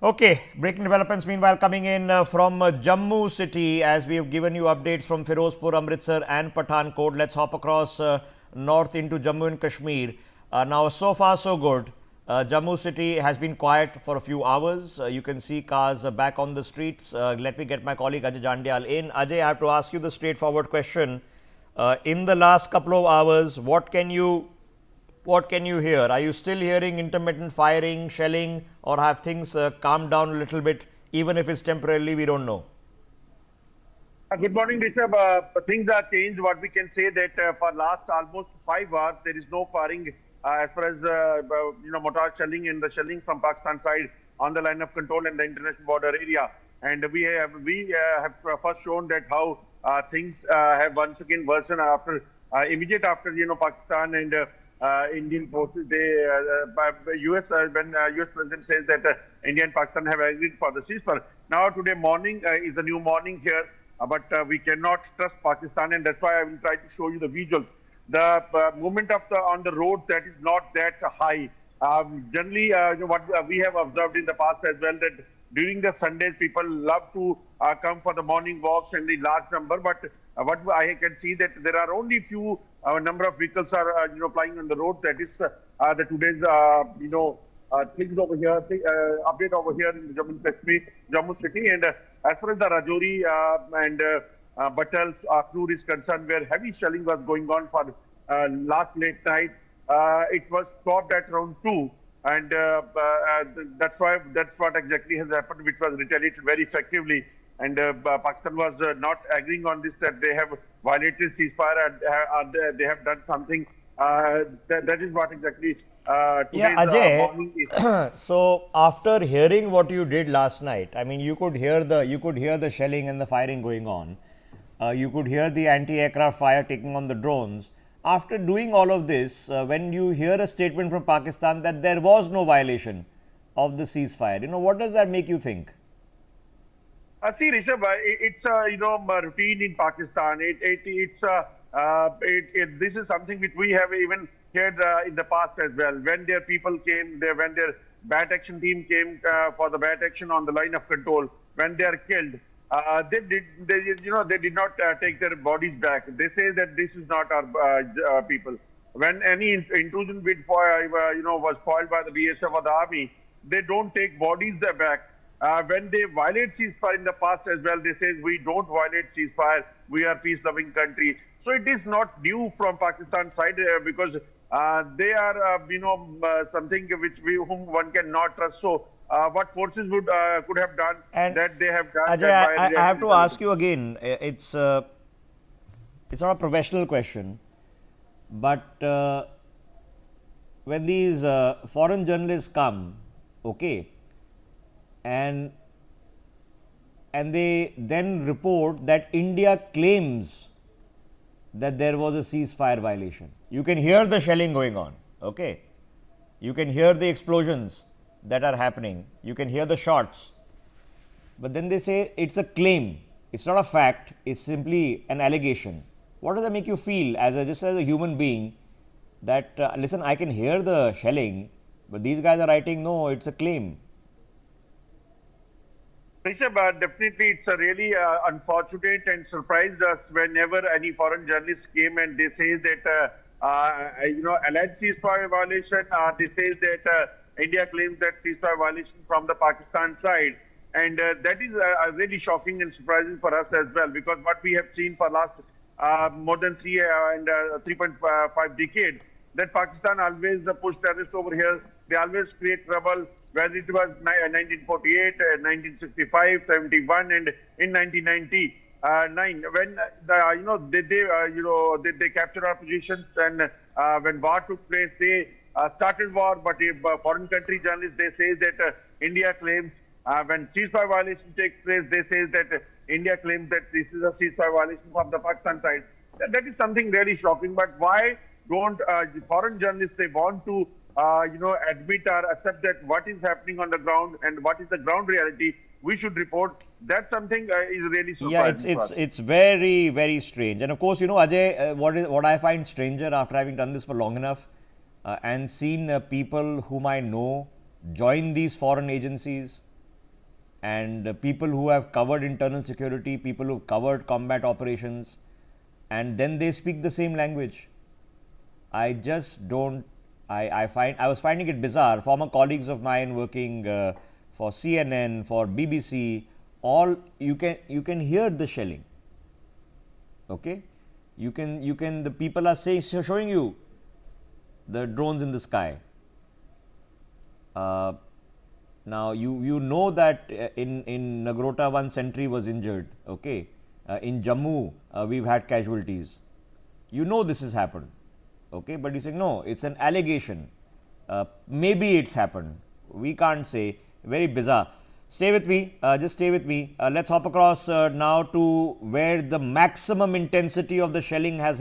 Okay, breaking developments meanwhile coming in from Jammu City as we have given you updates from Firozpur, Amritsar and Pathankot. Let's hop across north into Jammu and Kashmir. Now, so far so good. Jammu City has been quiet for a few hours. You can see cars back on the streets. Let me get my colleague Ajay Jandyal in. Ajay, I have to ask you the straightforward question. In the last couple of hours, what can you hear? Are you still hearing intermittent firing, shelling, or have things calmed down a little bit, even if it's temporarily? We don't know. Good morning, Rishabh. Things are changed. What we can say that for last almost 5 hours, there is no firing as far as mortar shelling and the shelling from Pakistan side on the line of control in the international border area. And we have first shown that how things have once again worsened after immediate after Pakistan and Indian forces. US when US president says that India and Pakistan have agreed for the ceasefire. Now today morning is a new morning here. But we cannot trust Pakistan, and that's why I will try to show you the visuals. The movement on the roads, that is not that high. Generally, what we have observed in the past as well, that during the Sundays, people love to come for the morning walks in the large number. But what I can see that there are only few number of vehicles are plying on the road. That is the today's things over here, update over here in Jammu City. And as far as the Rajouri and Batal's crew is concerned, where heavy shelling was going on for last late night, it was stopped at around 2. And that's what exactly has happened, which was retaliated very effectively. And Pakistan was not agreeing on this, that they have violated ceasefire and they have done something. That is what exactly today's morning is. So after hearing what you did last night, I mean, you could hear the shelling and the firing going on. You could hear the anti-aircraft fire taking on the drones. After doing all of this, when you hear a statement from Pakistan that there was no violation of the ceasefire, what does that make you think? See, Rishabh, it's a routine in Pakistan. This is something which we have even heard in the past as well. When their people came, when their bat action team came for the bat action on the line of control, when they are killed, they did not take their bodies back. They say that this is not our people. When any intrusion bid was foiled by the BSF or the army, they don't take bodies back. When they violate ceasefire in the past as well, they say we don't violate ceasefire. We are peace-loving country. So it is not new from Pakistan side because they are something whom one cannot trust. So what forces could have done and that they have done. Ajay, I have to ask you again. It's not a professional question, but when these foreign journalists come, okay, and they then report that India claims that there was a ceasefire violation. You can hear the shelling going on, okay? You can hear the explosions that are happening. You can hear the shots. But then they say it's a claim. It's not a fact. It's simply an allegation. What does that make you feel just as a human being that, listen, I can hear the shelling, but these guys are writing, no, it's a claim. Rishabh, definitely it's a really unfortunate and surprised us whenever any foreign journalists came and they say that, alleged ceasefire violation, they say that India claims that ceasefire violation from the Pakistan side. And that is really shocking and surprising for us as well, because what we have seen for last more than 3.5 decades, that Pakistan always push terrorists over here. They always create trouble, whether it was 1948, 1965, 71, and in 1999, when they captured our positions, and when war took place, they started war. But if foreign country journalists, they say that India claims when ceasefire violation takes place, they say that India claims that this is a ceasefire violation from the Pakistan side. That is something really shocking. But why don't the foreign journalists, they want to admit or accept that what is happening on the ground and what is the ground reality, we should report. That's something is really surprising. Yeah, it's very, very strange. And of course, Ajay, what I find stranger after having done this for long enough and seen people whom I know join these foreign agencies, and people who have covered internal security, people who have covered combat operations, and then they speak the same language. I just don't. I was finding it bizarre. Former colleagues of mine working for CNN, for BBC, all you can hear the shelling. Okay, the people are showing you the drones in the sky. Now you know that in Nagrota one sentry was injured. Okay, in Jammu we've had casualties. You know this has happened. Okay, but you say no, it's an allegation. Maybe it's happened. We can't say. Very bizarre. Stay with me. Just stay with me. Let's hop across now to where the maximum intensity of the shelling has happened.